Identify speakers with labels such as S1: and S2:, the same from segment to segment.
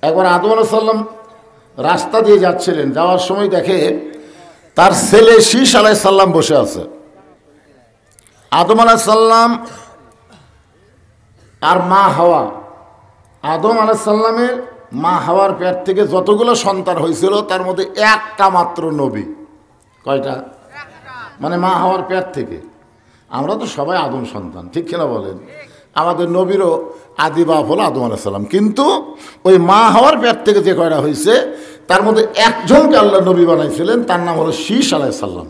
S1: একবার আদম আলাইহিস সালাম রাস্তা দিয়ে যাচ্ছিলেন, যাওয়ার সময় দেখে তার ছেলে শীষ আলাইহিস সালাম বসে আছে। আদম আলাইহিস সালাম আর মা হাওয়া, আদম আলাইহিস সালামের মা হাওয়ার পেট থেকে যতগুলো সন্তান হয়েছিল তার মধ্যে একটা মাত্র নবী। কয়টা? মানে মা হাওয়ার পেট থেকে। আমরা তো সবাই আদম সন্তান, ঠিক কিনা বলেন? আমাদের নবীরও আদি বাপ হলো আদম আলাইহিস সালাম, কিন্তু ওই মা হাওয়ার পেট থেকে যে কয়টা হয়েছে তার মধ্যে একজনকে আল্লাহ নবী বানাইছিলেন, তার নাম হলো শীষ আলাইহিস সালাম।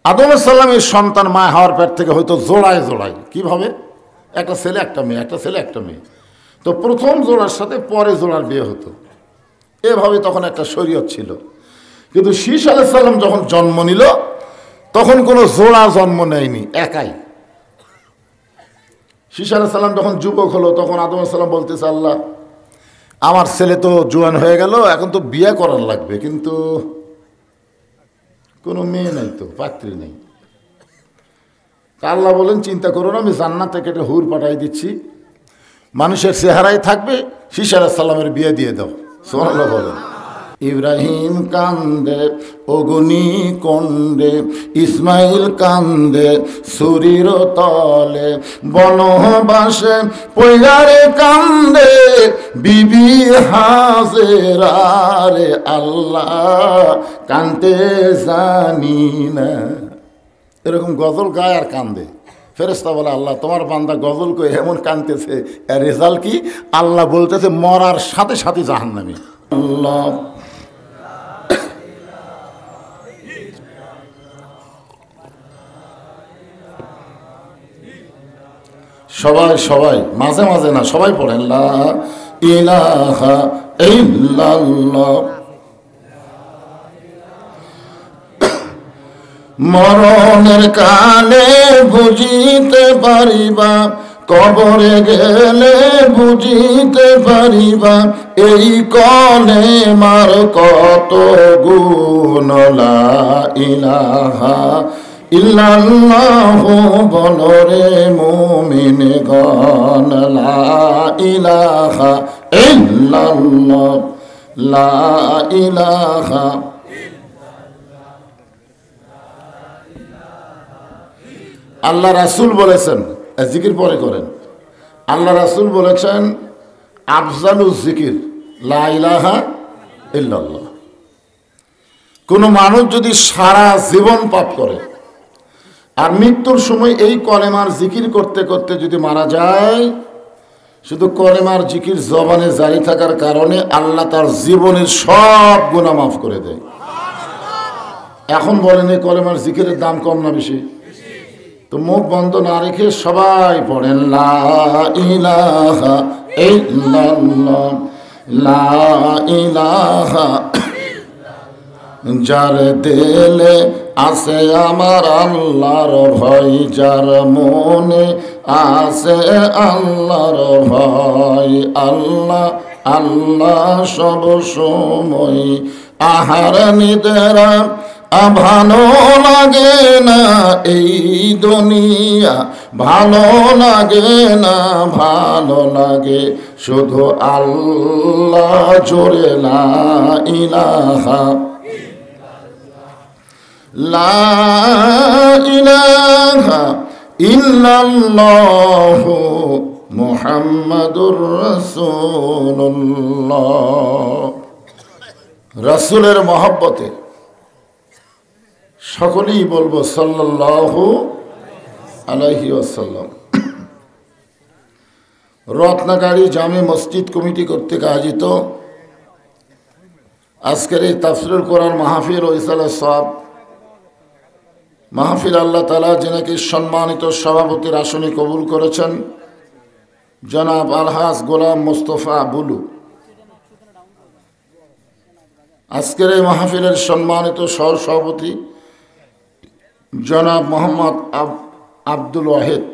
S1: আদম আলাইহিস সালামের সন্তান মা হাওয়ার পেট থেকে হয়তো জোড়ায় জোড়ায়। কীভাবে? একটা ছেলে একটা মেয়ে, একটা ছেলে একটা মেয়ে। তো প্রথম জোড়ার সাথে পরে জোড়ার বিয়ে হতো, এভাবে তখন একটা শরীয়ত ছিল। কিন্তু শীষ আলাইহিস সালাম যখন জন্ম নিল তখন কোনো জোড়া জন্ম নেয়নি, একাই। শীষ আলাইহিস সালাম যখন যুবক হলো তখন আদম আলাইহিস সালাম বলতেছে, আল্লাহ আমার ছেলে তো জোয়ান হয়ে গেল, এখন তো বিয়ে করার লাগবে, কিন্তু কোনো মেয়ে নেই, তো পাত্রী নেই। আল্লাহ বলেন, চিন্তা করো না, আমি জান্নাত থেকে একটা হুর পাঠাই দিচ্ছি, মানুষের চেহারায় থাকবে, শীষ আলাইহিস সালামের বিয়ে দিয়ে দাও। সুবহানাল্লাহ বলেন। ইব্রাহিম কান্দে অগ্নি কণ্ডে, ইসমাইল কান্দে সুরির তলে, বনবাসে পৈয়ারে কান্দে বিবি হাজেরা রে, আল্লাহ কান্দে জানি না। এরকম গজল গায় আর কান্দে। ফেরেশতা বলে, আল্লাহ তোমার বান্দা গজল কই এমন কান্দতেছে, এর রেজাল্ট কি? আল্লাহ বলতেছে, মরার সাথে সাথে জাহান্নামী। আল্লাহ সবাই সবাই মাঝে মাঝে না, সবাই পড়েন লা ইলাহা ইল্লাল্লাহ। মরণের কালে বুঝিতে পারিবা, কবরে গেলে বুঝিতে পারিবা, এই কলে মার কত গুণ। লা ইলাহা ইল্লাল্লাহু বলরে মুমিনগণ, লা ইলাহা ইল্লাল্লাহ, লা ইলাহা। আল্লাহ রাসূল বলেছেন, জিকির পরে করেন, আল্লাহ রাসূল বলেছেন আফজালুজ জিকির লা ইলাহা ইল্লাল্লাহ। কোনো মানুষ যদি সারা জীবন পাপ করে আর মৃত্যুর সময় এই কলেমার জিকির করতে করতে যদি মারা যায়, শুধু কলেমার জিকির জবানে জারি থাকার কারণে আল্লাহ তার জীবনের সব গুনাহ মাফ করে দেয়। এখন বলেন, এই কলেমার জিকিরের দাম কম না বেশি? তো মুখ বন্ধ না রেখে সবাই পড়েন লা ইলাহা ইল্লাল্লাহ, লা ইলাহা। যার দিলে আছে আমার আল্লাহর ভয়, যার মনে আছে আল্লাহর ভয়, আল্লাহ আল্লাহ সব সময়। আহার নিদ্রা ভালো লাগে না এই দুনিয়া, ভালো লাগে না, ভালো লাগে শুধু আল্লাহ জোরে লা ইলাহা, লা ইলাহা ইল্লাল্লাহু মুহাম্মাদুর রাসূলুল্লাহ। রাসূলের মহব্বতে সকলেই বলবো সাল্লাল্লাহু আলাইহি ওয়াসাল্লাম। রত্নাগাড়ি জামে মসজিদ কমিটি কর্তৃক আয়োজিত আজকের এই তাফসীরুল কোরআন মাহফিল ও ইসালাত সওয়াব মাহফিল, আল্লাহ তাআলা যিনাকে সম্মানিত সভাপতির আসনে কবুল করেছেন, জনাব আলহাজ গোলাম মোস্তফা বুলু। আজকের এই মাহফিলের সম্মানিত সহ-সভাপতি জনাব মোহাম্মদ আব্দুল ওয়াহিদ,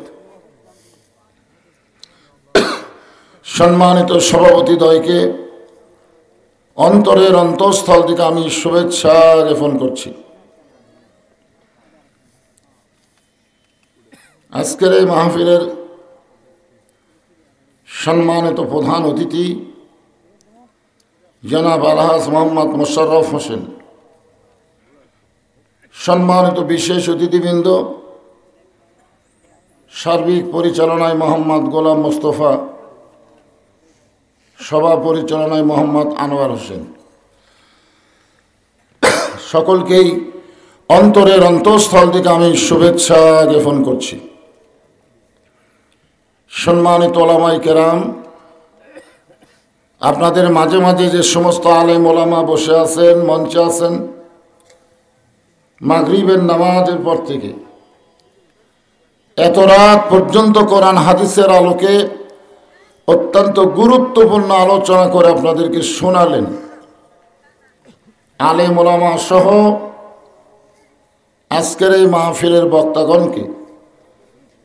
S1: সম্মানিত সভাপতিদ্বয়কে অন্তরের অন্তঃস্থল থেকে আমি শুভেচ্ছা জ্ঞাপন করছি। আজকের এই মাহফিলের সম্মানিত প্রধান অতিথি জনাব আলহাজ মোহাম্মদ মোশাররফ হোসেন, সম্মানিত বিশেষ অতিথিবৃন্দ, সার্বিক পরিচালনায় মোহাম্মদ গোলাম মোস্তফা, সভা পরিচালনায় মোহাম্মদ আনোয়ার হোসেন, সকলকেই অন্তরের অন্তঃস্থল থেকে আমি শুভেচ্ছা জ্ঞাপন করছি। সম্মানিত ওলামায়ে কেরাম, আপনাদের মাঝে মাঝে যে সমস্ত আলেম ওলামা বসে আছেন, মঞ্চে আছেন, মাগরিবের নামাজের পর থেকে এত রাত পর্যন্ত কোরআন হাদিসের আলোকে অত্যন্ত গুরুত্বপূর্ণ আলোচনা করে আপনাদেরকে শোনালেন। আলেম ওলামা সহ আজকের এই মাহফিলের বক্তাগণকে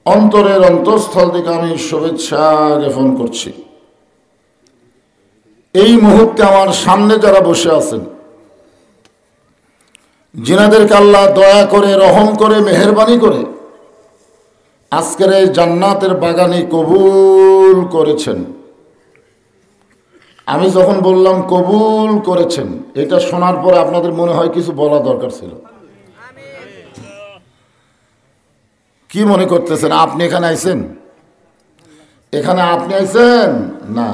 S1: অন্তরের অন্তঃস্থল থেকে আমি শুভেচ্ছা জ্ঞাপন করছি। এই মুহূর্তে আমার সামনে যারা বসে আছেন, যিনাদেরকে আল্লাহ দয়া করে, রহম করে, মেহেরবানি করে আজকের এই জান্নাতের বাগানে কবুল করেছেন। আমি যখন বললাম কবুল করেছেন, এটা শোনার পরে আপনাদের মনে হয় কিছু বলা দরকার ছিল। কি মনে করতেছেন? আপনি এখানে আইছেন? এখানে আপনি আইছেন না,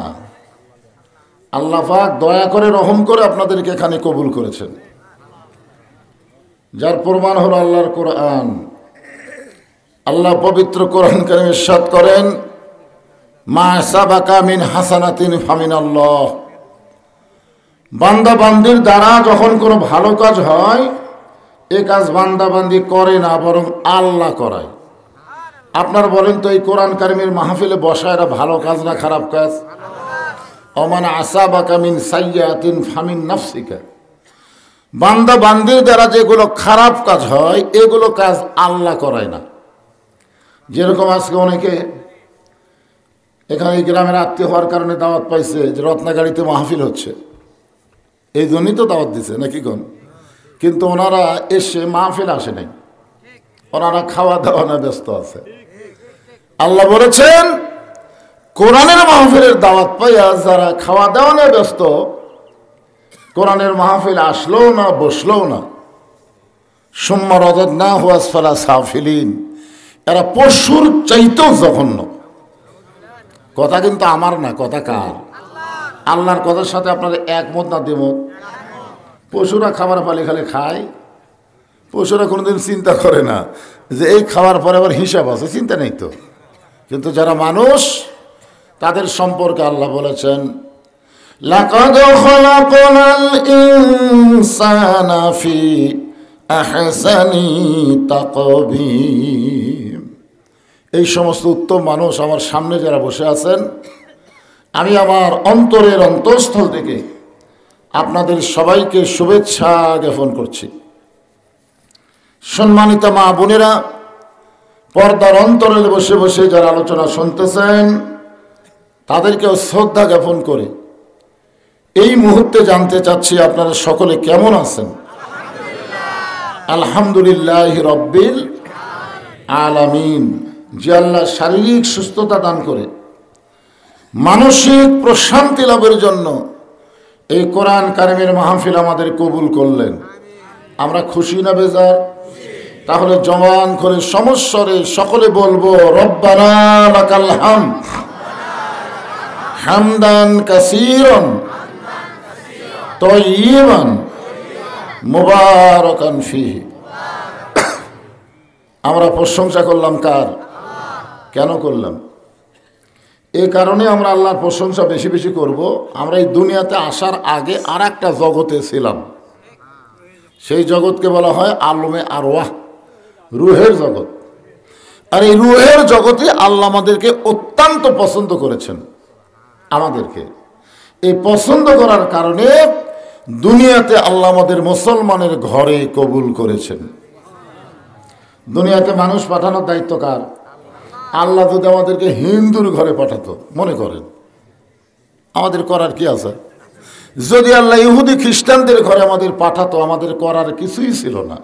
S1: আল্লাহ পাক দয়া করে, রহম করে আপনাদেরকে এখানে কবুল করেছেন, যার প্রমাণ হলো আল্লাহর কোরআন। আল্লাহ পবিত্র কোরআন কারীমে ইরশাদ করেন, মা সাবাকা মিন হাসানাতিন ফামিনাল্লাহ। বান্দা বান্দির দ্বারা যখন কোনো ভালো কাজ হয়, এ কাজ বান্দা বান্দি করে না, বরং আল্লাহ করায়। আপনারা বলেন তো, এই কোরআন কারীমের মাহফিলে বসা এটা ভালো কাজ না খারাপ কাজ? ওমান আসাবাকা মিন সাইয়্যাতিন ফামিন নাফসিকা। বান্দা বান্দির দ্বারা যেগুলো খারাপ কাজ হয়, এগুলো কাজ আল্লাহ করায় না। যেরকম আজকে অনেকে এখানে এই গ্রামের আত্মীয় হওয়ার কারণে দাওয়াত পাইছে যে রত্নাগাড়িতে মাহফিল হচ্ছে, এই জন্যই তো দাওয়াত দিছে নাকি কোন? কিন্তু ওনারা এসে মাহফিল আসে নাই, ওনারা খাওয়া দাওয়া না ব্যস্ত আছে। আল্লাহ বলেছেন, কোরআনের মাহফিলের দাওয়াত পাইয়া যারা খাওয়া দাওয়া নিয়ে ব্যস্ত, কোরআনের মাহফিল আসলেও না, বসলেও না, সুম্মা রাদাদনাহু আসফালা সাফিলিন, এরা পশুর চাইতেও জঘন্য। কথা কিন্তু আমার না, কথা কার? আল্লাহর কথার সাথে আপনারা একমত না দ্বিমত? পশুরা খাবার পালে খালে খায়, পশুরা কোনোদিন চিন্তা করে না যে এই খাওয়ার পরে আবার হিসাব আছে, চিন্তা নেই তো। কিন্তু যারা মানুষ, তাদের সম্পর্কে আল্লাহ বলেছেন, লাকাদ খালাকনাল ইনসানা ফি আহসানি তাকবীম। এই সমস্ত উত্তম মানুষ আমার সামনে যারা বসে আছেন, আমি আমার অন্তরের অন্তঃস্থল থেকে আপনাদের সবাইকে শুভেচ্ছা জ্ঞাপন করছি। সম্মানিত মা বোনেরা, পর্দার অন্তরে বসে বসে যারা আলোচনা শুনতেছেন, তাদেরকেও শ্রদ্ধা জ্ঞাপন করে এই মুহূর্তে জানতে চাচ্ছি আপনারা সকলে কেমন আছেন? আলহামদুলিল্লাহ রব্বিল আলামিন। যে আল্লাহ শারীরিক সুস্থতা দান করে মানসিক প্রশান্তি লাভের জন্য এই কোরআন কারীমের মাহফিল আমাদের কবুল করলেন, আমরা খুশি না বেজার? তাহলে জবান করে সমস্বরে সকলে বলবো, রব্বানা লাকাল হামদ হামদান কাসীরান তাইয়িবান মুবারাকান ফীহি। আমরা প্রশংসা করলাম কার? কেন করলাম? এই কারণে আমরা আল্লাহর প্রশংসা বেশি বেশি করব। আমরা এই দুনিয়াতে আসার আগে আর একটা জগতে ছিলাম, সেই জগৎকে বলা হয় আলমে আরওয়াহ, রুহের জগৎ। আর এই রুহের জগতে আল্লাহ আমাদেরকে অত্যন্ত পছন্দ করেছেন। আমাদেরকে এই পছন্দ করার কারণে দুনিয়াতে আল্লাহ আমাদের মুসলমানের ঘরে কবুল করেছেন। দুনিয়াতে মানুষ পাঠানোর দায়িত্ব কার? আল্লাহ যদি আমাদেরকে হিন্দুর ঘরে পাঠাতো, মনে করেন আমাদের করার কি আছে? যদি আল্লাহ ইহুদি খ্রিস্টানদের ঘরে আমাদের পাঠাতো, আমাদের করার কিছুই ছিল না।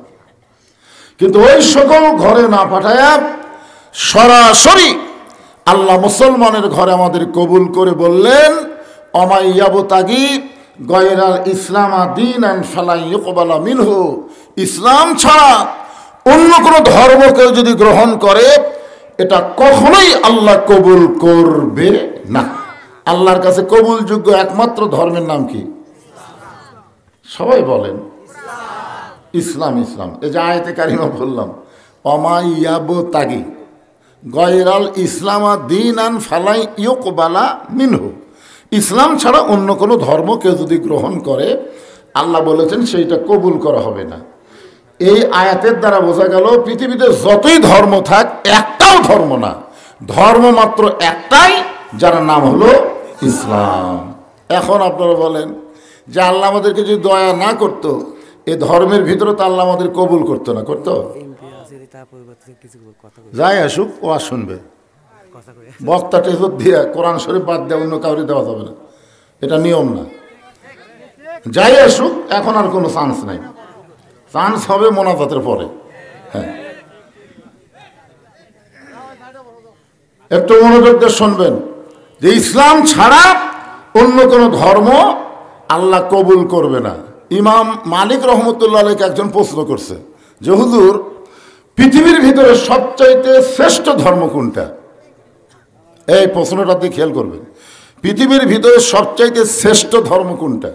S1: কিন্তু ওই সকল ঘরে না পাঠায়া সরাসরি আল্লাহ মুসলমানের ঘরে আমাদের কবুল করে বললেন, অমাইয়াবতাগি গায়রাল ইসলাম দীনান ফালা ইউকবালা মিনহু, ইসলাম ছাড়া অন্য কোনো ধর্মকে যদি গ্রহণ করে এটা কখনোই আল্লাহ কবুল করবে না। আল্লাহর কাছে কবুলযোগ্য একমাত্র ধর্মের নাম কি? সবাই বলেন ইসলাম। ইসলাম এই যে আয়াতে কারিমা বললাম, ওমা ইয়াবতাগি গায়রাল ইসলাম দীনান ফালা ইউকবালা মিনহু, ইসলাম ছাড়া অন্য কোনো ধর্ম কেউ যদি গ্রহণ করে আল্লাহ বলেছেন সেইটা কবুল করা হবে না। এই আয়াতের দ্বারা বোঝা গেল পৃথিবীতে যতই ধর্ম থাক একটাও ধর্ম না, ধর্ম মাত্র একটাই, যার নাম হলো ইসলাম। এখন আপনারা বলেন যে আল্লাহ আমাদেরকে যদি দয়া না করতো এই ধর্মের ভিতরে তো আল্লাহ আমাদের কবুল করতো না, করতো? যাই আসুক ও আর শুনবে, বক্তা টেজর দিয়ে কোরআন শরীফ বাদ দেওয়া অন্য কাউরে দেওয়া যাবে না, এটা নিয়ম না। যাই আসুক এখন আর কোনো চান্স নাই, চান্স হবে মোনাজাতের পরে। হ্যাঁ, একটু মনোযোগ দিয়ে শুনবেন যে ইসলাম ছাড়া অন্য কোনো ধর্ম আল্লাহ কবুল করবে না। ইমাম মালিক রহমতুল্লাহ আলাইকে একজন প্রশ্ন করছে যে হুজুর, পৃথিবীর ভিতরে সবচাইতে শ্রেষ্ঠ ধর্ম কোনটা? এই প্রশ্নটাতে খেয়াল করবেন, পৃথিবীর ভিতরে সবচাইতে শ্রেষ্ঠ ধর্ম কোনটা?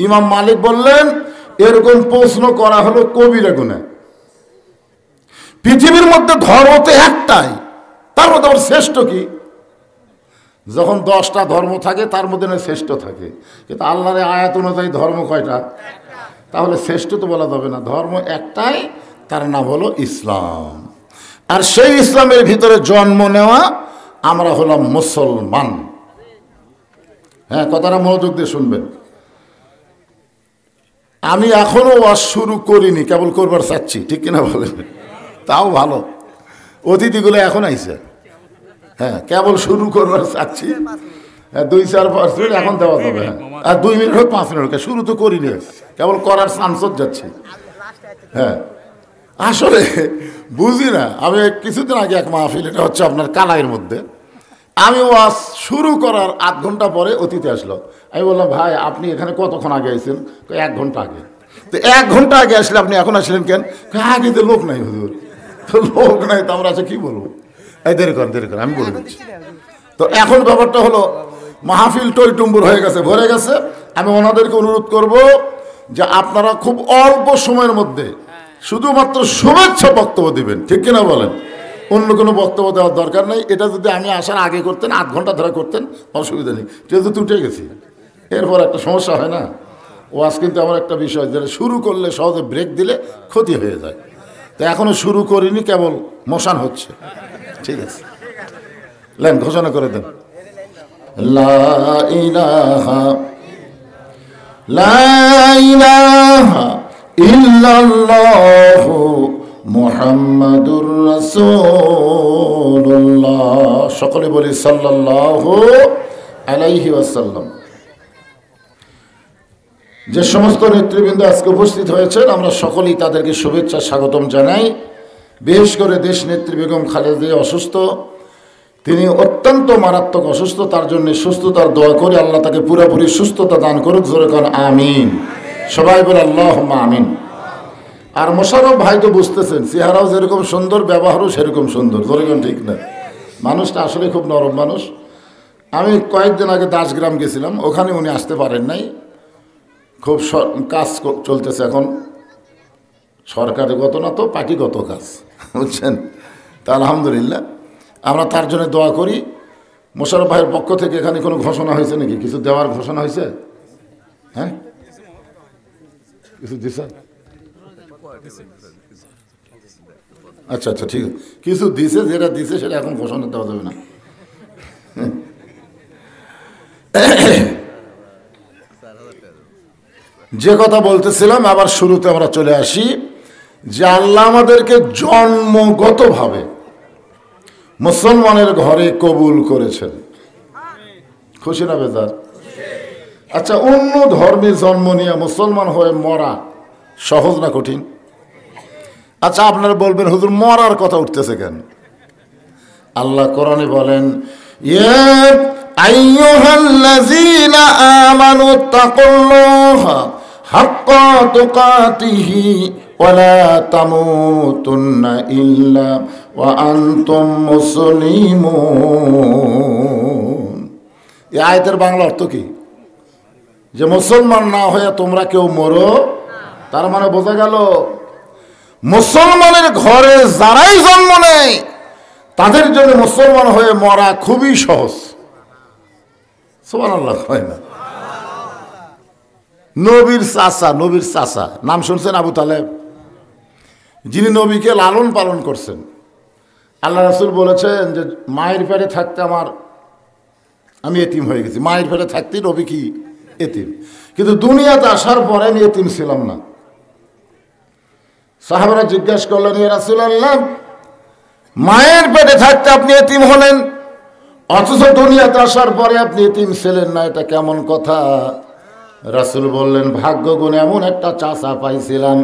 S1: ইমাম মালিক বললেন এরকম প্রশ্ন করা হলো কবিরা গুনাহ। পৃথিবীর মধ্যে ধর্ম তো একটাই, তার মধ্যে আবার শ্রেষ্ঠ কি? যখন 10টা ধর্ম থাকে তার মধ্যে শ্রেষ্ঠ থাকে, কিন্তু আল্লাহর আয়াত অনুযায়ী ধর্ম কয়টা? তাহলে শ্রেষ্ঠ তো বলা যাবে না, ধর্ম একটাই, তার নাম হলো ইসলাম। আর সেই ইসলামের ভিতরে জন্ম নেওয়া আমরা হলাম মুসলমান। হ্যাঁ, কথাটা মনোযোগ দিয়ে শুনবেন। আমি এখনো ওয়াজ শুরু করিনি, কেবল করবার চাচ্ছি, ঠিক কিনা বলেন? তাও ভালো, অতিথিগুলো এখন আইছে। হ্যাঁ, কেবল শুরু করবার চাচ্ছি। হ্যাঁ, 2-4-5 মিনিট এখন দেওয়া যাবে। হ্যাঁ, আর 2 মিনিট হোক 5 মিনিট হোক, শুরু তো করিনি, কেবল করার চান্সত যাচ্ছি। হ্যাঁ, আসলে বুঝি না। আমি কিছুদিন আগে এক মাহফিল, এটা হচ্ছে আপনার কালাইয়ের মধ্যে, আমি ওয়াজ শুরু করার আধ ঘন্টা পরে অতিথি আসলো। আমি বললাম ভাই আপনি এখানে কতক্ষণ আগে আইছেন? 1 ঘন্টা আগে। তো 1 ঘন্টা আগে আসলে আপনি এখন আসলেন কেন? আগে তো লোক নাই হুজুর। তো লোক নাই তো আমরা আছে কি বলবো? এই দেরি করেন আমি বলে দিচ্ছি। তো এখন ব্যাপারটা হলো মাহফিল টইটুম্বুর হয়ে গেছে, ভরে গেছে। আমি ওনাদেরকে অনুরোধ করব যে আপনারা খুব অল্প সময়ের মধ্যে শুধুমাত্র শুভেচ্ছা বক্তব্য দিবেন, ঠিক কিনা বলেন? অন্য কোনো বক্তব্য দেওয়ার দরকার নেই। এটা যদি আমি আসার আগে করতেন, 8 ঘন্টা ধরে করতেন, অসুবিধা নেই। যেহেতু উঠে গেছি, এরপর একটা সমস্যা হয় না। ওয়াজ কিন্তু আমার একটা বিষয়, যেটা শুরু করলে সহজে ব্রেক দিলে ক্ষতি হয়ে যায়। তো এখনো শুরু করিনি, কেবল মোশন হচ্ছে। ঠিক আছে, লেন ঘোষণা করে দেন। লা ইলাহা ইল্লাল্লাহু মুহাম্মাদুর রাসূলুল্লাহ। সকলে বলি সাল্লাল্লাহু আলাইহি ওয়াসাল্লাম। যে সমস্ত নেতৃবৃন্দ আজকে উপস্থিত হয়েছেন, আমরা সকলেই তাদেরকে শুভেচ্ছা স্বাগতম জানাই। বিশেষ করে দেশ নেত্রী বেগম খালেদা জিয়া অসুস্থ, তিনি অত্যন্ত মারাত্মক অসুস্থ, তার জন্য সুস্থতার দোয়া করি, আল্লাহ তাকে পুরোপুরি সুস্থতা দান করুক। জোরে কোন আমিন, সবাই বলে আল্লাহুম্মা আমিন। আর মোশাররফ ভাই তো বুঝতেছেন, চেহারাও যেরকম সুন্দর, ব্যবহারও সেরকম সুন্দর। জোরে কোন ঠিক না? মানুষটা আসলে খুব নরম মানুষ। আমি কয়েকদিন আগে দাসগ্রাম গেছিলাম, ওখানে উনি আসতে পারেন নাই। খুব কাজ চলতেছে এখন, সরকারিগত না তো পার্টিগত কাজ, বুঝছেন? তা আলহামদুলিল্লাহ আমরা তার জন্য দোয়া করি। মোশাররফ ভাইয়ের পক্ষ থেকে এখানে কোনো ঘোষণা হয়েছে নাকি? কিছু দেওয়ার ঘোষণা হয়েছে? হ্যাঁ, কিছু দিছে? আচ্ছা আচ্ছা, ঠিক আছে, কিছু দিছে, যেটা দিছে সেটা এখন ঘোষণা দেওয়া যাবে না। যে কথা বলতেছিলাম, আবার শুরুতে আমরা চলে আসি যে আল্লাহ আমাদেরকে জন্মগতভাবে মুসলমানের ঘরে কবুল করেছেন। খুশি না বেজার? আচ্ছা, অন্য ধর্মে জন্ম নিয়ে মুসলমান হয়ে মরা সহজ না কঠিন? আচ্ছা, আপনারা বলবেন হুজুর মরার কথা উঠতেছে কেন? আল্লাহ কোরআনে বলেন, ইয়া আইয়ুহাল্লাযীনা আমানু তাকুল্লাহা হাক্কা তুকাতিহি ওয়া লা তামুতুন্না ইল্লা ওয়া আনতুম মুসলিমুন। এই আয়াতের বাংলা অর্থ কি? যে মুসলমান না হয়ে তোমরা কেউ মরো। তার মানে বোঝা গেল মুসলমানের ঘরে যারাই জন্ম নেয় তাদের জন্য মুসলমান হয়ে মরা খুবই সহজ। সুবহানাল্লাহ। হয় না? নবীর চাচা নাম শুনছেন? আবু তালেব, যিনি নবীকে লালন পালন করছেন। আল্লাহ রাসূল বলেছেন যে মায়ের পেটে থাকতে আমি এতিম হয়ে গেছি। মায়ের পেটে থাকতেই নবী কি এতিম, কিন্তু দুনিয়াতে আসার পরে আমি এতিম ছিলাম না। সাহাবারা জিজ্ঞাসা করলেন, ইয়া রাসূলুল্লাহ, মায়ের পেটে থাকতে আপনি এতিম হলেন, অথচ দুনিয়াতে আসার পরে আপনি এতিম ছিলেন না, এটা কেমন কথা? রাসূল বললেন, ভাগ্য গুণে এমন একটা চাচা পাইছিলাম,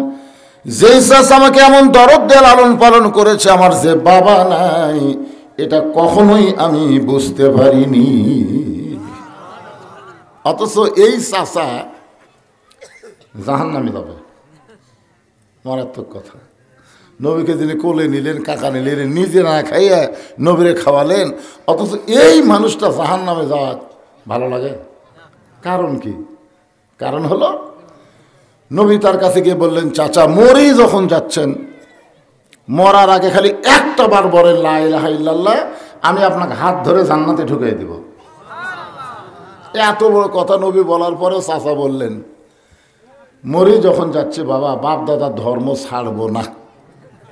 S1: যেই চাচা আমাকে এমন দরদ দিয়ে লালন পালন করেছে, আমার যে বাবা নাই এটা কখনোই আমি বুঝতে পারিনি। অথচ এই চাচা জাহান্নামে যাবে। মারাত্মক কথা। নবীকে যিনি কোলে নিলেন, কাকা নিলেন, নিজে না খাইয়া নবীরে খাওয়ালেন, অথচ এই মানুষটা জাহান্নামে যাওয়া ভালো লাগে? কারণ কি? কারণ হলো নবী তার কাছে গিয়ে বললেন, চাচা মরেই যখন যাচ্ছেন, মরার আগে খালি একটা বার বলেন লা ইলাহা ইল্লাল্লাহ, আমি আপনাকে হাত ধরে জান্নাতে ঢুকিয়ে দিব। এত বড় কথা নবী বলার পরেও চাচা বললেন, মরি যখন যাচ্ছে বাবা, বাপ দাদার ধর্ম ছাড়বো না।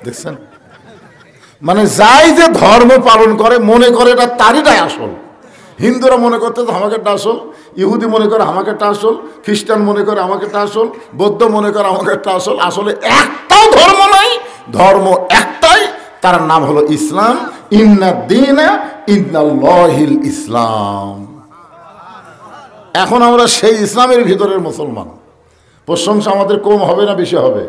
S1: দেখছেন? মানে যাই যে ধর্ম পালন করে মনে করে এটা তারইটাই আসল। হিন্দুরা মনে করতে আমাকেরটা আসল, ইহুদি মনে করে আমাকেরটা আসল, খ্রিস্টান মনে করে আমাকেরটা আসল, বৌদ্ধ মনে করে আমাকেরটা আসল। আসলে একটাও ধর্ম নাই, ধর্ম একটাই, তার নাম হলো ইসলাম। ইন্নাদ-দীনা ইনদাল্লাহিল ইসলাম। এখন আমরা সেই ইসলামের ভিতরের মুসলমান। প্রশংসা আমাদের কম হবে না বেশি হবে?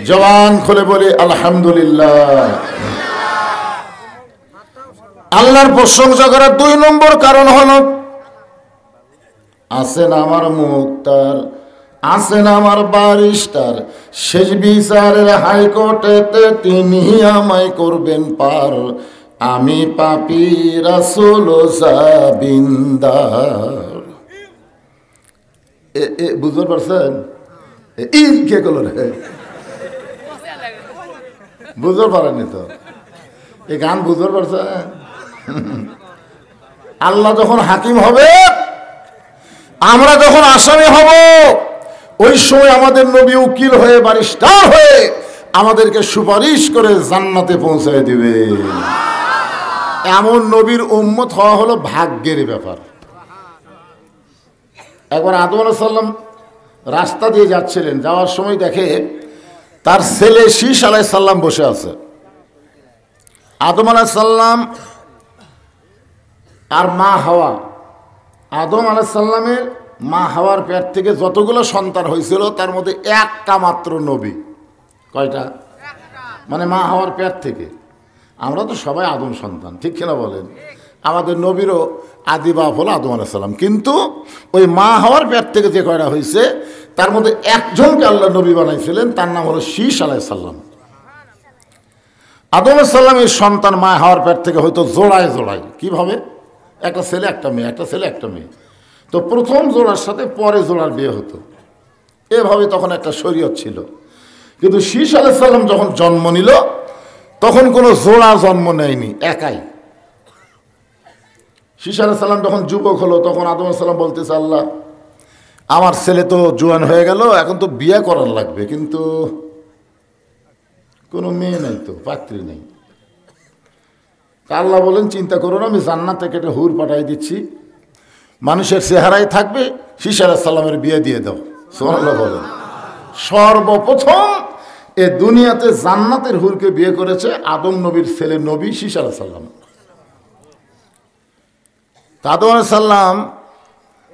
S1: জবান খুলে বলি আলহামদুলিল্লাহ। আল্লাহর প্রশংসা করার 2 নম্বর কারণ হলো, আছেন আমার মুক্তার, আছেন আমার বারিস্টার, শেষ বিচারের হাইকোর্টেতে তিনি আমায় করবেন পার, আমি পাপী রাসূল জাবিন্দার। বুঝতে পারছেন? কে করলো রে? বুঝতে পারেননি তো? এই গান বুঝতে পারছেন? আল্লাহ যখন হাকিম হবে, আমরা যখন আসামি হব, ওই সময় আমাদের নবী উকিল হয়ে, বারিস্টার হয়ে আমাদেরকে সুপারিশ করে জান্নাতে পৌঁছায় দিবে। এমন নবীর উম্মত হওয়া হলো ভাগ্যের ব্যাপার। একবার আদম আলাইহিস সালাম রাস্তা দিয়ে যাচ্ছিলেন, যাওয়ার সময় দেখে তার ছেলে শীষ আলাইহিস সালাম বসে আছে। আদম আলাইহিস সালাম আর মা হাওয়া, আদম আলাইহিস সালামের মা হাওয়ার পেট থেকে যতগুলো সন্তান হয়েছিল তার মধ্যে একটা মাত্র নবী। কয়টা? মানে মা হাওয়ার পেট থেকে। আমরা তো সবাই আদম সন্তান, ঠিক কিনা বলেন? আমাদের নবীরও আদি বাপ হলো আদম আলাইহিস সালাম, কিন্তু ওই মা হাওয়ার পেট থেকে যে কয়টা হয়েছে তার মধ্যে একজনকে আল্লাহ নবী বানাইছিলেন, তার নাম হলো শীষ আলাইহিস সালাম। আদম আলাইহিস সালামের সন্তান মা হাওয়ার পেট থেকে হয়তো জোড়ায় জোড়ায়। কিভাবে? একটা ছেলে একটা মেয়ে, একটা ছেলে একটা মেয়ে। তো প্রথম জোড়ার সাথে পরে জোড়ার বিয়ে হতো, এভাবে তখন একটা শরীয়ত ছিল। কিন্তু শীষ আলাইহিস সালাম যখন জন্ম নিল তখন কোনো জোড়া জন্ম নেয়নি, একাই। শীষ আলাইহিস সালাম যখন যুবক হলো তখন আদম আলাইহিস সালাম বলতেছে, আল্লাহ আমার ছেলে তো জোয়ান হয়ে গেল, এখন তো বিয়ে করার লাগবে, কিন্তু কোনো মেয়ে নাই, তো পাত্রী নেই। আল্লাহ বলেন, চিন্তা করো না, আমি জান্নাত থেকে একটা হুর পাঠাই দিচ্ছি, মানুষের চেহারায় থাকবে, শীষ আলাইহিস সালামের বিয়ে দিয়ে দাও। সুবহানাল্লাহ বলেন। সর্বপ্রথম এ দুনিয়াতে জান্নাতের হুরকে বিয়ে করেছে আদম নবীর ছেলে নবী শীষ আলাইহিস সালাম। আদম আলাইহিস সালাম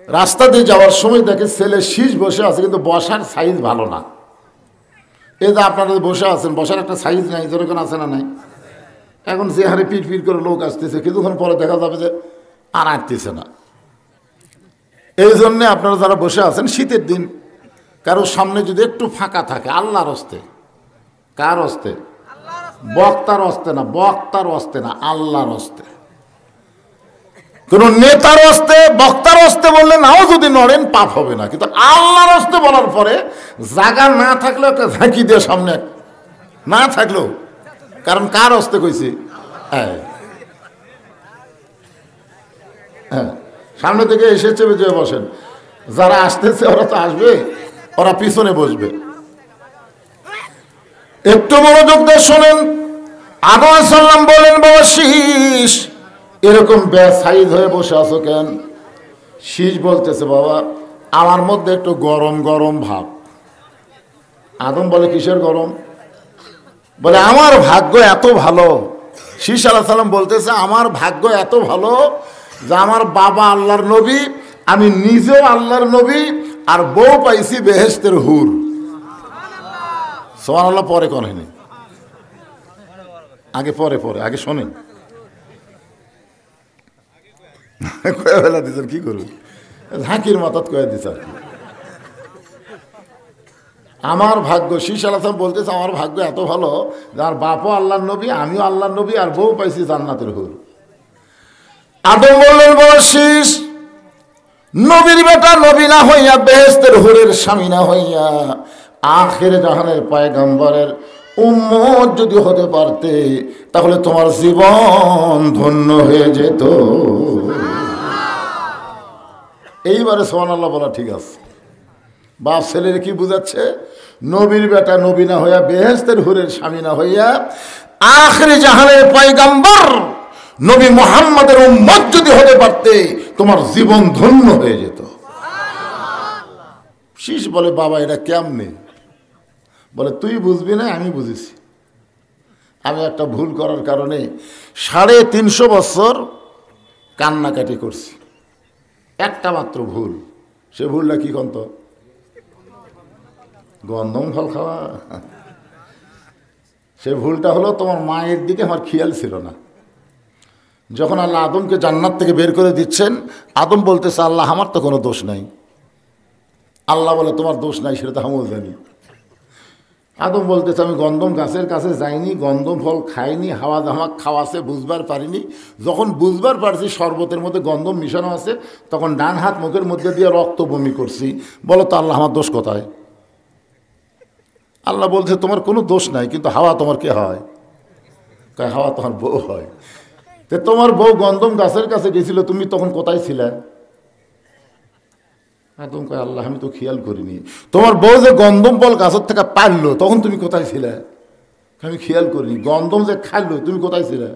S1: রাস্তা দিয়ে যাওয়ার সময় দেখে ছেলে শীষ বসে আছে, কিন্তু বসার সাইজ ভালো না। এই যে আপনারা বসে আছেন, বসার একটা সাইজ নাই, যেরকম আছে না নাই? এখন যে হারে পিট পিট করে লোক আসতেছে, কিছুক্ষণ পরে দেখা যাবে যে আর আসতেছে না। এই জন্যে আপনারা যারা বসে আছেন শীতের দিন কারো সামনে যদি একটু ফাঁকা থাকে, আল্লাহর হস্তে, কার হস্তে? বক্তার হস্তে না, বক্তার হস্তে না, আল্লাহর হস্তে। কোন নেতার হস্তে, বক্তার হস্তে বললে নাও যদি নড়েন পাপ হবে না, কিন্তু আল্লাহর হস্তে বলার পরে জায়গা না থাকলেও একটা ঝাঁকি দিয়ে সামনে না থাকলেও, কারণ কার হস্তে কইছি? হ্যাঁ, সামনে থেকে এসেছে যে বসেন, যারা আসতেছে ওরা তো আসবে, ওরা পিছনে বসবে। একটু মনোযোগ দিয়ে শোনেন। আদম আলাইহিস সালাম বলেন, বাবা শীষ এরকম বেসাইজ হয়ে বসে আছো কেন? শীষ বলতেছে, বাবা আমার মধ্যে একটু গরম গরম ভাব। আদম বলে, কিসের গরম? বলে, আমার ভাগ্য এত ভালো। শীষ আলাইহিস সালাম বলতেছে, আমার ভাগ্য এত ভালো যে আমার বাবা আল্লাহর নবী, আমি নিজেও আল্লাহর নবী, আর বউ পাইছি বেহেশতের হুর। সুবহানাল্লাহ। পরে করেনি, আগে পরে পরে আগে শোনেন। কয়ে বেলা দিচ্ছেন, কি করুন, ঝাঁকির মাথাত কয়ে দিচ্ছে আর কি। আমার ভাগ্য, শীষ আলাইহিস সালাম বলতেছে, আমার ভাগ্য এত ভালো যার বাপও আল্লাহর নবী, আমিও আল্লাহর নবী, আর বউ পাইছি জান্নাতের হুর। আদম বললেন, বড় শীষ নবীর বেটা নবী না হইয়া, বেহেশতের হুরের স্বামী না হইয়া, আখিরে জাহানের পয়গম্বরের উম্মত যদি হতে পারতে তাহলে তোমার জীবন ধন্য হয়ে যেত। এইবারে সুবহানাল্লাহ বলা ঠিক আছে। বাপ ছেলের কি বুঝাচ্ছে? নবীর বেটা নবী না হইয়া, বেহেশতের হুরের স্বামী না হইয়া, আখিরে জাহানের পয়গম্বর নবী মুহাম্মদের উম্মত যদি হতে পারতে তোমার জীবন ধন্য হয়ে যেত। শীষ বলে, বাবা এটা কেমনে? বলে, তুই বুঝবি না, আমি বুঝেছি। আমি একটা ভুল করার কারণে 350 বছর কান্নাকাটি করছি। একটা মাত্র ভুল। সে ভুলটা কি কন্ত? গন্ধম ফল খাওয়া। সে ভুলটা হলো, তোমার মায়ের দিকে আমার খেয়াল ছিল না। যখন আল্লাহ আদমকে জান্নাত থেকে বের করে দিচ্ছেন, আদম বলতেছে, আল্লাহ আমার তো কোনো দোষ নাই। আল্লাহ বলে, তোমার দোষ নাই, সেটা তো আমিও জানি। আদম বলতেছে, আমি গন্ধম গাছের কাছে যাইনি, গন্ধম ফল খাইনি, হাওয়া ধামাক খাওয়াছে, বুঝবার পারিনি। যখন বুঝবার পারছি শরবতের মধ্যে গন্ধম মিশানো আছে, তখন ডান হাত মুখের মধ্যে দিয়ে রক্ত বমি করছি। বলো তো আল্লাহ আমার দোষ কোথায়? আল্লাহ বলছে, তোমার কোনো দোষ নাই, কিন্তু হাওয়া তোমার কে হয়? কয়, হাওয়া তোমার বউ হয়। তো তোমার বউ গন্ধম গাছের কাছে গেছিল, তুমি তখন কোথায় ছিলে? আদম কয়, আল্লাহ আমি তো খেয়াল করিনি। তোমার বউ যে গন্ধম ফল গাছের থেকে পারলো, তখন তুমি কোথায় ছিলে? আমি খেয়াল করিনি। গন্ধম যে খাইলো, তুমি কোথায় ছিলে?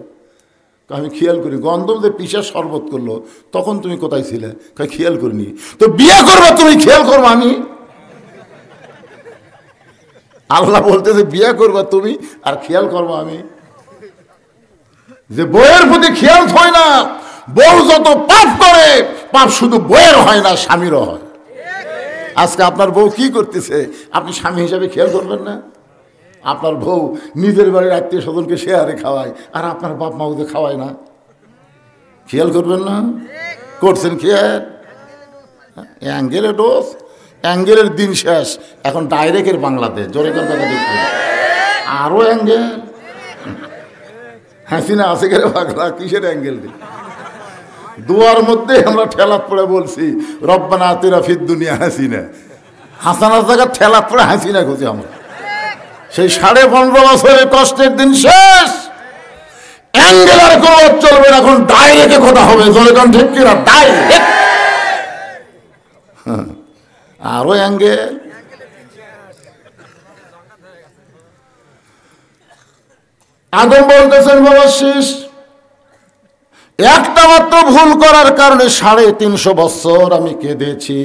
S1: আমি খেয়াল করি। গন্ধম যে পিসা শরবত করলো, তখন তুমি কোথায় ছিলে? খেয়াল করিনি। তো বিয়ে করবো তুমি, খেয়াল করবো আমি? আল্লাহ বলতেছে, বিয়ে করবা তুমি আর খেয়াল করবো আমি? যে বইয়ের প্রতি খেয়াল হয় না, বউ যত পাপ করে, পাপ শুধু বইয়ের হয় না, স্বামীরও হয়। আজকে আপনার বউ কি করতেছে, আপনি স্বামী হিসাবে খেয়াল করবেন না? আপনার বউ নিজের বাড়ির আত্মীয় স্বজনকে শেয়ারে খাওয়ায়, আর আপনার বাপ মা ওদের খাওয়ায় না, খেয়াল করবেন না? করছেন খেয়াল? অ্যাঙ্গেলে ডোজ, অ্যাঙ্গেলের দিন শেষ, এখন ডাইরেক্টের বাংলাদেশ। জোরে কথা দেখবেন, আরো অ্যাঙ্গেল। হাসিনা আছে গেলে পাগলা, কিসের অ্যাঙ্গেল? দুয়ার মধ্যে আমরা ঠেলাত পড়ে বলছি, রব্বানা আতিনা ফিদ দুনিয়া হাসিনা। হাসানার জায়গা ঠেলাত পড়ে হাসিনা খুঁজি আমরা। সেই 15.5 বছরের কষ্টের দিন শেষ। অ্যাঙ্গেল আর কোনো চলবে না, এখন ডাইরেক্টে কথা হবে। জোরে কান ঠিক কিনা? ডাইরেক্ট। আরো অ্যাঙ্গেল। আদম বলতেছেন, বাবা শেষ একটা মাত্র ভুল করার কারণে 350 বছর আমি কেঁদেছি।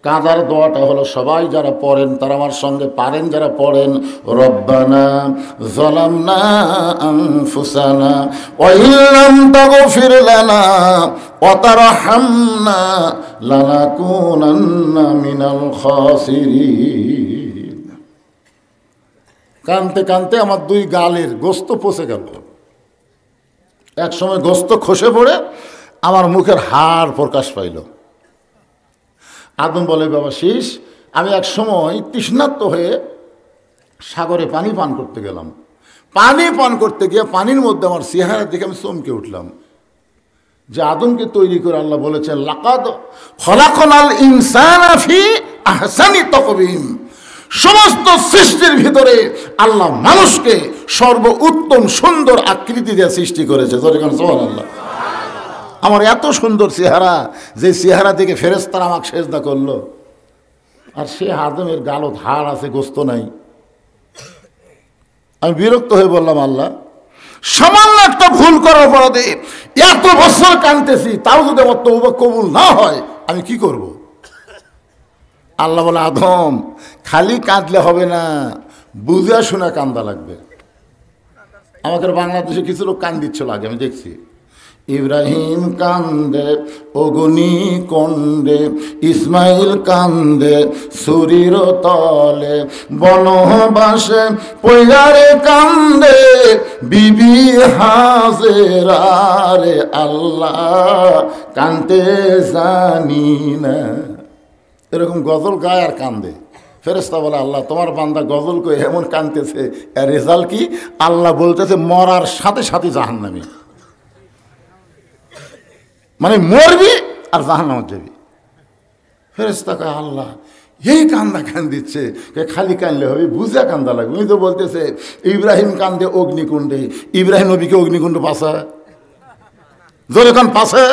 S1: কাঁদার দোয়াটা হলো, সবাই যারা পড়েন তারা আমার সঙ্গে পারেন, যারা পড়েন, রব্বানা যালামনা আনফুসানা ওয়া ইল্লাম তাগফির লানা ওয়া তারহামনা লানাকুনান্না মিনাল খাসিরিন। কানতে কানতে আমার 2 গালের গোস্ত পচে গেল। এক সময় গোস্ত খসে পড়ে আমার মুখের হাড় প্রকাশ পাইল। আদম বলে, বাবা শীষ, আমি এক সময় তৃষ্ণার্ত হয়ে সাগরে পানি পান করতে গেলাম। পানি পান করতে গিয়ে পানির মধ্যে আমার চেহারা দেখে আমি চমকে উঠলাম যে আদমকে তৈরি করে আল্লাহ বলেছেন, লাকাদ খলাকনাল ইনসানা ফি আহসানি তাকওয়িম। সমস্ত সৃষ্টির ভিতরে আল্লাহ মানুষকে সর্বোত্তম সুন্দর আকৃতি দিয়ে সৃষ্টি করেছে। সুবহানাল্লাহ। আমার এত সুন্দর চেহারা, যে চেহারা থেকে ফেরেশতারা আমাকে সেজদা করলো, আর সে আদমের গালো ধার আছে, গোস্ত নাই। আমি বিরক্ত হয়ে বললাম, আল্লাহ, সামান্য একটা ভুল করার অপরাধে এত বছর কাঁদতেছি, তাও যদি আমার তওবা কবুল না হয় আমি কি করব? আল্লাহ বলে, আদম, খালি কাঁদলে হবে না, বুঝা শোনা কান্দা লাগবে। আমাদের বাংলাদেশে কিছু লোক কান দিচ্ছিল আগে, আমি দেখছি। ইব্রাহিম কান্দে অগ্নি কণ্ডে, ইসমাইল কান্দে সুরির তলে, বনবাসে পৈয়ারে কান্দে বিবি হাজেরা রে, আল্লাহ কান্দে জানি না। এরকম গজল গায় আর কান্দে। ফেরেশতা বলে, আল্লাহ, তোমার বান্দা গজল কয়ে এমন কান্দতেছে, এর রেজাল্ট কি? আল্লাহ বলতেছে, মরার সাথে সাথে জাহান্নামী। মানে মরবি আর জাহান্নামে যাবি। ফেরেশতা কয়, আল্লাহ, এই কান্দা কান দিচ্ছে, খালি কানলে হবে, বুঝা কান্দা লাগবে। উনি তো বলতেছে ইব্রাহিম কান্দে অগ্নিকুণ্ডে। ইব্রাহিম নবীকে অগ্নিকুণ্ড পাশা, জোরে কান পাশে।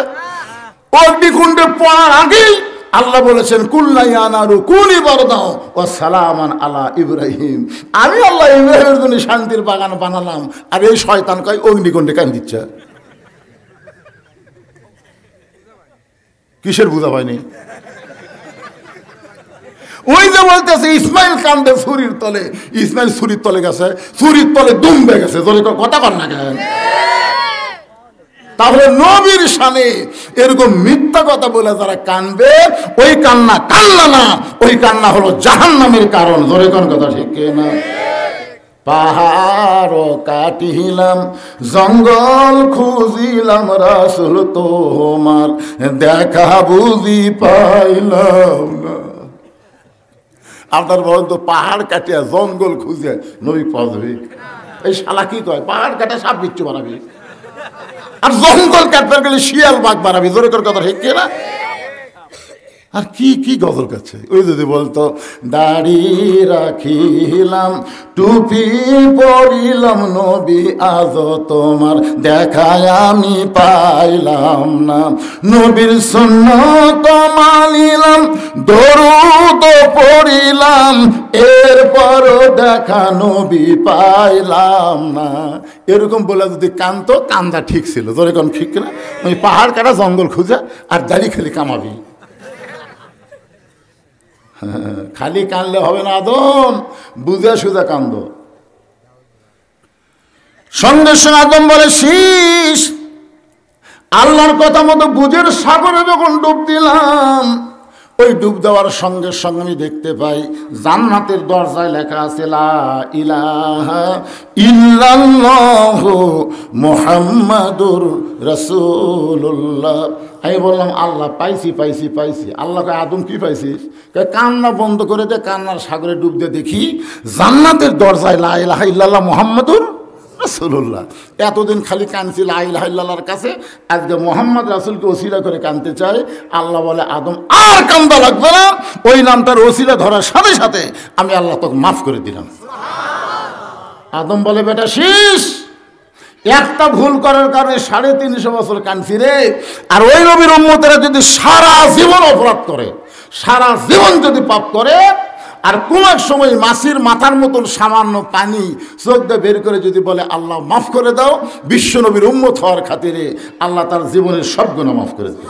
S1: অগ্নিকুণ্ডে পড়ার আগেই আল্লাহ বলেছেন, কুল্লা ইয়া নারু কুনি বারদাও ওয়া সালামান আলা ইব্রাহিম। আমি আল্লাহ ইব্রাহিমের জন্য শান্তির বাগান বানালাম, আর এই শয়তান কয় অগ্নিকুণ্ডে কান দিচ্ছে। কিসের বুঝা পায়নি? ওই যে বলতেছে ইসমাইল কান্দে ছুরির তলে, ইসমাইল ছুরির তলে গেছে, ছুরির তলে দুমবে গেছে। কথা কর না কেন? তাহলে নবীর শানে এরকম মিথ্যা কথা বলে যারা কানবে, ওই কান্না কান্না না, ওই কান্না হলো জাহান্নামের কারণ। ধরে কোন কথা ঠিক না? পাহাড় কাটিলাম, জঙ্গল খুঁজিলাম, রাসূল তোমার দেখা বুঝি পাইলাম না। আপনার বলেন তো, পাহাড় কাটিয়া জঙ্গল খুঁজে নবী পাওয়া যাবে? এই শালা কি কয়, পাহাড় কাটা সাপ বিচ্ছু বানাবি, আর জঙ্গল কাটতে গেলে শিয়াল বাঘ বানাবি। জোরে করে কথা ঠিক না? আর কি কি গজল কাছে। ওই যদি বলতো, দাড়ি রাখিলাম, টুপি পরিলাম, নবী আজ তোমার দেখায় আমি পাইলাম না। নবীর সুন্নত মানিলাম, দরুদ পড়িলাম, এরপরও দেখা নবী পাইলাম না। এরকম বলে যদি কানতো, কান্দা ঠিক ছিল। জোরে কোন ঠিক না? ওই পাহাড় কাটা জঙ্গল খুঁজা আর দাড়ি খালি কামাবি। খালি কানলে হবে না আদম, বুঝা সুজা কান্দ। সঙ্গে সঙ্গে আদম বলে, শীষ, আল্লাহর কথা মতো বুঝের সাগরে যখন ডুব দিলাম, ওই ডুব দেওয়ার সঙ্গে সঙ্গে আমি দেখতে পাই জান্নাতের দরজায় লেখা আছে, লা ইলাহা ইল্লাল্লাহু মুহাম্মাদুর রাসূলুল্লাহ। আমি বললাম, আল্লাহ, পাইছি পাইছি পাইছি। আল্লাহ কয়, আদম কি পাইছিস? কান্না বন্ধ করে দে, কান্নার সাগরে ডুব দিয়ে দেখি জান্নাতের দরজায় লা ইলাহা ইল্লাল্লাহ মুহাম্মাদুর রাসূলুল্লাহ। এতদিন খালি কানছি লা ইলাহা ইল্লাল্লাহর কাছে, আজকে মুহাম্মদ রাসূলকে ওসিলা করে কানতে চায়। আল্লাহ বলে, আদম আর কান্দা লাগবে না, ওই নামটার ওসিলা ধরার সাথে সাথে আমি আল্লাহ তোকে মাফ করে দিলাম। আদম বলে, বেটা শীষ, একটা ভুল করার কারণে 350 বছর কানছি রে। আর ওই নবীর উম্মতেরা যদি সারা জীবন অপরাধ করে, সারা জীবন যদি পাপ করে, আর কোন এক সময় মাছির মাথার মতন সামান্য পানি চোখ দিয়ে বের করে যদি বলে, আল্লাহ মাফ করে দাও, বিশ্ব নবীর উম্মত হওয়ার খাতিরে আল্লাহ তার জীবনের সব গুনাহ মাফ করে দেবে।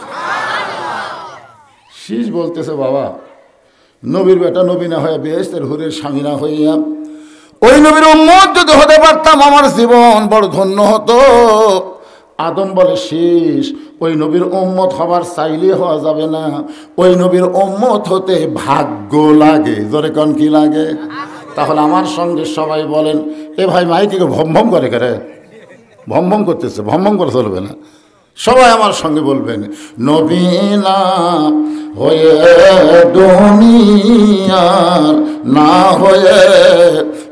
S1: শীষ বলতেছে, বাবা, নবীর বেটা নবী না হয়ে বেহেশতের হুরের স্বামী না হইয়া ওই নবীর উম্মত যদি হতে পারতাম, আমার জীবন বড় ধন্য হতো। আদম বলে, শীষ, ওই নবীর উম্মত হবার চাইলে হওয়া যাবে না, ওই নবীর উম্মত হতে ভাগ্য লাগে। জোরে কোন কি লাগে? তাহলে আমার সঙ্গে সবাই বলেন, এ ভাই মাইকে ভম ভম করে করে, ভম ভম করতেছে, ভম ভম করে চলবে না। সবাই আমার সঙ্গে বলবেন, নবী না হয়ে দুনিয়ার, না হয়ে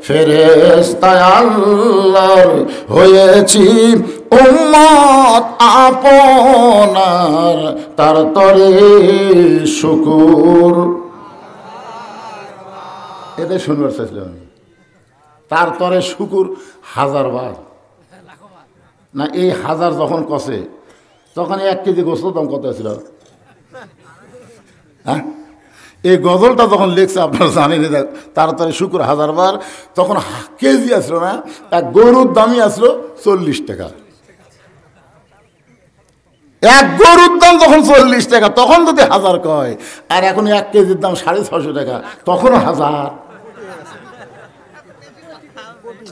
S1: ফেরেশতা আল্লাহর, হয়েছি উম্মত আপনার, তার তরে শুকুর। এটা শুনবার চাইছিলাম আমি। তার তরে শুকুর 1000 বার না, এই 1000 যখন কষে তখন 1 কেজি গোস্ত দাম কত ছিল? হ্যাঁ, এই গজলটা যখন লিখছে আপনারা জানেন, তাড়াতাড়ি শুকুর 1000 বার, তখন কেজি আসলো না, এক গরুর দামই আসলো 40 টাকা। এক গরুর দাম যখন 40 টাকা, তখন যদি 1000 কয়, আর এখন 1 কেজির দাম 650 টাকা, তখনও 1000।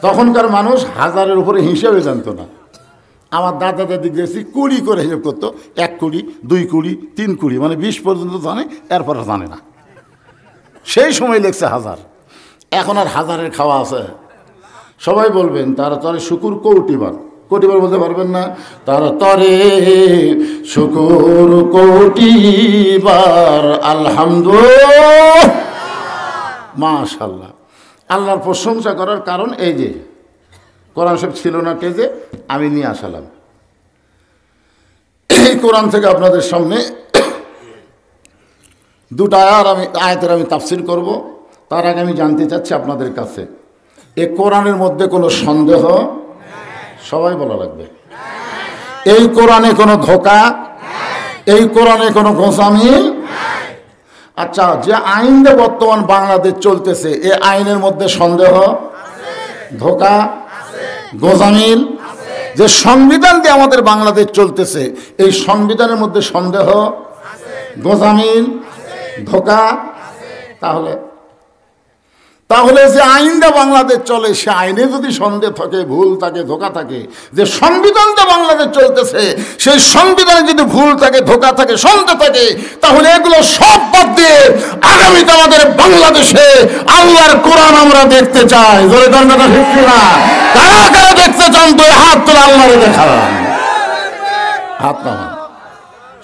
S1: তখনকার মানুষ 1000-এর উপরে হিসেবে জানতো না। আমার দাদা দাদি গেছি 20 করে হিসেব করতো, 1 কোটি, 2 কোটি, 3 কোটি, মানে 20 পর্যন্ত জানে, এরপরে জানে না। সেই সময় লেখছে 1000। এখন আর 1000-এর খাওয়া আছে। সবাই বলবেন তার তরে শুকুর কোটিবার। কোটিবার বলতে পারবেন না? তার তরে শুকুর কোটিবার, আলহামদুলিল্লাহ, মাশাআল্লাহ। আল্লাহর প্রশংসা করার কারণ এই যে কোরআন শরীফ ছিল না পেজে, আমি নিয়ে আসলাম। এই কোরআন থেকে আপনাদের সামনে 2টা আয়াতের আমি তাফসির করব। তার আগে আমি জানতে চাচ্ছি আপনাদের কাছে, এই কোরআনের মধ্যে কোনো সন্দেহ? সবাই বলা লাগবে। এই কোরআনে কোনো ধোঁকা? এই কোরআনে কোনো গোঁসামিল? আচ্ছা, যে আইনটা বর্তমান বাংলাদেশ চলতেছে, এই আইনের মধ্যে সন্দেহ, ধোঁকা, গোঁজামিল? যে সংবিধান দিয়ে আমাদের বাংলাদেশ চলতেছে, এই সংবিধানের মধ্যে সন্দেহ, গোঁজামিল, ধোঁকা? তাহলে যে আইনটা বাংলাদেশ চলে, সে আইনে যদি সন্দেহ থাকে, ভুল থাকে, ধোঁকা থাকে, যে সংবিধানটা বাংলাদেশ চলতেছে, সেই সংবিধানে যদি ভুল থাকে, ধোঁকা থাকে, সন্দেহ থাকে, তাহলে এগুলো সব বাদ দিয়ে আগামীতে আমাদের বাংলাদেশে আল্লাহর কোরআন আমরা দেখতে চাই। জোরে কোন কথা ঠিক না? কারা কারা দেখতে চান? 2 হাত তুলে আল্লাহরে দেখান। হাত নামান।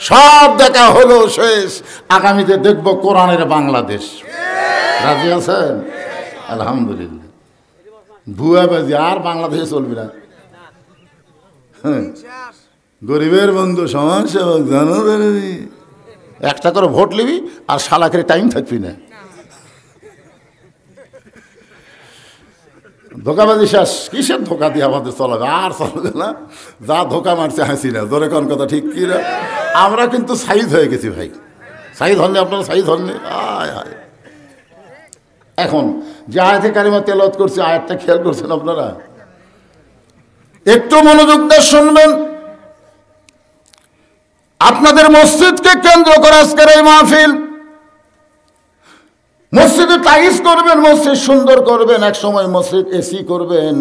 S1: সব দেখা হলো শেষ, আগামীতে দেখব কোরআনের বাংলাদেশ। রাজি আছেন? আলহামদুলিল্লাহ। ভুয়াবাজি আর বাংলাদেশে চলবে না। গরিবের বন্ধু, সমাজ সেবক, জানো, একটা করে ভোট নিবি আর শালাকের টাইম থাকবি না। ধোকাবাজি শেষ। কিসের ধোকা দিয়ে আমাদের চলাবে? আর চলবে না। যা ধোকা মারছে হাসি না। জোরে কোন কথা ঠিক কি না? আমরা কিন্তু সাইজ হয়ে গেছি ভাই। সাইজ হননি আপনারা? সাইজ হননি? আয় আয়। এখন যে আয়াতে কারিমা তেলাওয়াত করছে, আয়াতটা খেয়াল করছেন আপনারা? একটু মনোযোগ দিয়ে শুনবেন। আপনাদের মসজিদকে কেন্দ্র করে আজকের এই মাহফিল। মসজিদে টাইলস করবেন, মসজিদ সুন্দর করবেন, এক সময় মসজিদ এসি করবেন,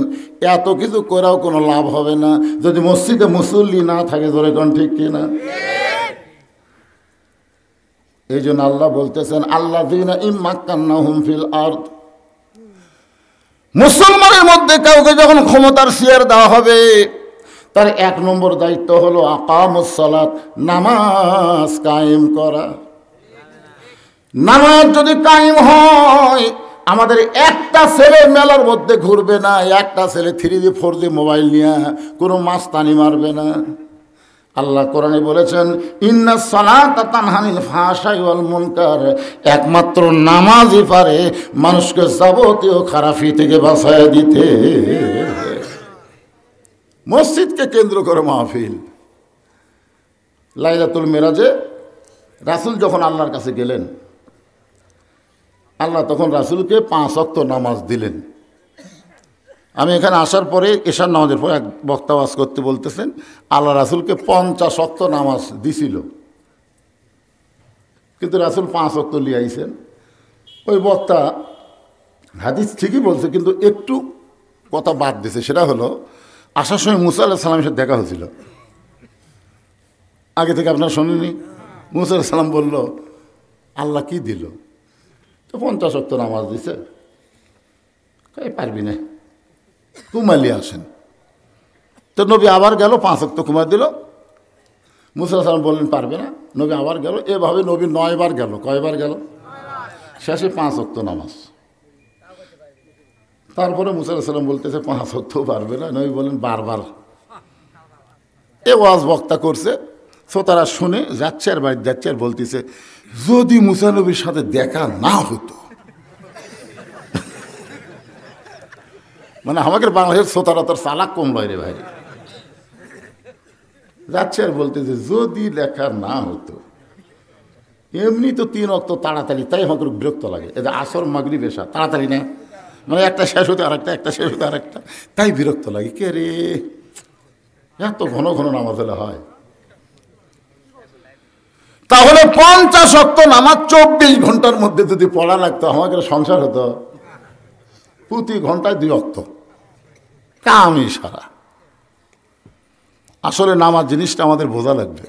S1: এত কিছু করেও কোনো লাভ হবে না যদি মসজিদে মুসল্লি না থাকে। ধরে কোন ঠিক কিনা? এই জন্য আল্লাহ বলতেছেন, আল্লাযীনা ইম্মাক্কান্নাহুম ফিল আরদ, মুসলমানের মধ্যে কাউকে যখন ক্ষমতার চেয়ার দেওয়া হবে, তার 1 নম্বর দায়িত্ব হলো আকামুস সালাত, নামাজ কায়েম করা। নামাজ যদি কায়েম হয়, আমাদের একটা ছেলে মেলার মধ্যে ঘুরবে না, একটা ছেলে 3G 4G মোবাইল নিয়ে কোনো মাস্তানি মারবে না। আল্লাহ কোরআনে বলেছেন, ইন্নাস সালাতা তানহা আনিল ফাহশাই ওয়াল মুনকার, একমাত্র নামাজই পারে মানুষকে যাবতীয় খারাপি থেকে বাঁচায় দিতে। মসজিদকে কেন্দ্র করে মাহফিল। লাইলাতুল মেরাজে রাসূল যখন আল্লাহর কাছে গেলেন, আল্লাহ তখন রাসূলকে 5 ওয়াক্ত নামাজ দিলেন। আমি এখানে আসার পরে এশার নামাজের পর এক বক্তা ওয়াজ করতে বলতেছেন, আল্লাহ রাসূলকে 50 ওয়াক্ত নামাজ দিছিল, কিন্তু রাসূল 5 ওয়াক্ত লিয়ে আইছেন। ওই বক্তা হাদিস ঠিকই বলছে, কিন্তু একটু কথা বাদ দিছে। সেটা হলো, আসার সময় মুসা আলাইহিস সালামের সাথে দেখা হয়েছিল। আগে থেকে আপনারা শোনেননি? মুসা আলাইহিস সালাম বলল, আল্লাহ কি দিল? তো 50 ওয়াক্ত নামাজ দিছে। পারবি না, কুমালি আসেন। তো নবী আবার গেল, 5 ওয়াক্ত কুমার দিল। মুসা সালাম বললেন পারবে না। নবী আবার গেল, এভাবে নবী 9 বার গেল। কয়বার গেল? শেষে 5 ওয়াক্ত নামাজ। তারপরে মুসা সালাম বলতেছে 5 ওয়াক্ত পারবে না। নবী বলেন বারবার এ ওয়াজ বক্তা করছে। শ্রোতারা শুনে যাচ্ছে আর বাড়ি যাচ্ছে আর বলতেছে যদি মুসা নবীর সাথে দেখা না হতো। মানে আমাদের বাংলাদেশের শ্রোতারা তোর চালাক কম লয় রে ভাই। যাচ্ছে আর বলতেছে যদি লেখা না হতো। এমনি তো 3 ওয়াক্ত তাড়াতাড়ি, তাই আমাকে বিরক্ত লাগে। এটা আসর মাগরিব এশা তাড়াতাড়ি না, মানে একটা শেষ হতে আরেকটা, একটা শেষ হতে আরেকটা, তাই বিরক্ত লাগে। কে রে এত ঘন ঘন নামাজ হলে হয়? তাহলে 50 ওয়াক্ত নামাজ 24 ঘন্টার মধ্যে যদি পড়া লাগতো, আমাদের সংসার হতো প্রতি ঘন্টায় 2 ওয়াক্ত কামই সারা। আসলে নামাজ জিনিসটা আমাদের বোঝা লাগবে।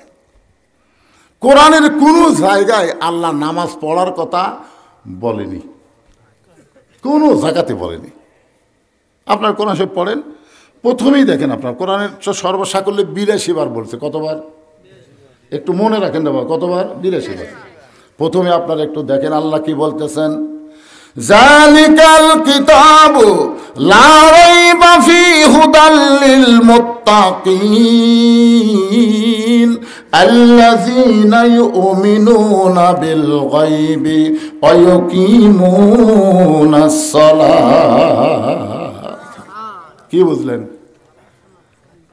S1: কোরআনের কোনো জায়গায় আল্লাহ নামাজ পড়ার কথা বলেনি, কোনো জায়গাতে বলেনি। আপনার কোরআন সব পড়েন, প্রথমেই দেখেন আপনার কোরআনের সর্বসাকল্যে 82 বার বলছে। কতবার? একটু মনে রাখেন না বাবা, কতবার? 82 বার। প্রথমে আপনারা একটু দেখেন আল্লাহ কি বলতেছেন। জালিকাল কিতাবু লা রাইবা ফীহি হুদাল লিল মুত্তাকিন আল্লাযীনা ইউমিনুনা বিল গায়বি ওয়া ইউকিমুনাস সালাত। কি বুঝলেন?